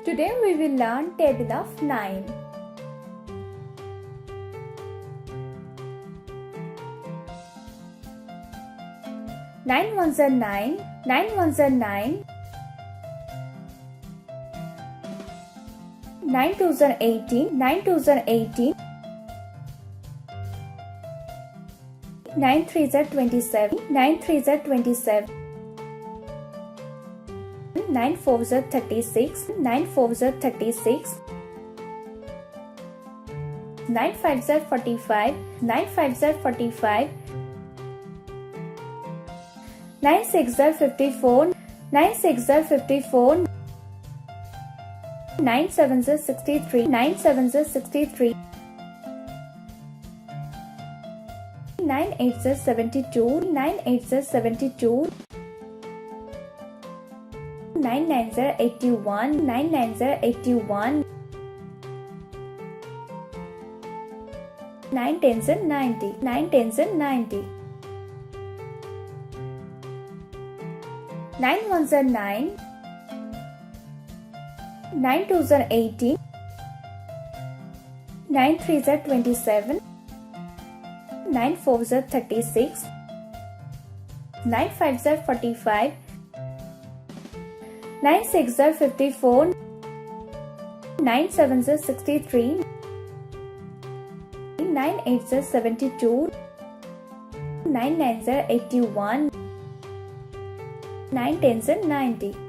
Today we will learn table of 9. Nine ones are 9, 9 ones are 9, 9 twos are 18, 9 twos are 18, 9 threes are 27, 9 threes are 27, 9 fours are 36, 9 fours are 36, 9 fives are 45, 9 fives are 45, 9 six are 54, 9 six are 54, 9 sevens are 63, 9 sevens are 63, 9 eights are 72, 9 eights are 72, 9 nines are 81, 9 nines are 81, 9 tens are 90, 9 tens are 90, 9 ones are 9, 9 twos are 18, 9 threes are 27, 9 fours are 36, 9 fives are 45, 9 six are 54, 9 sevens are 63, 9 eights are 72, 9 nines are 81, 9 tens are 90.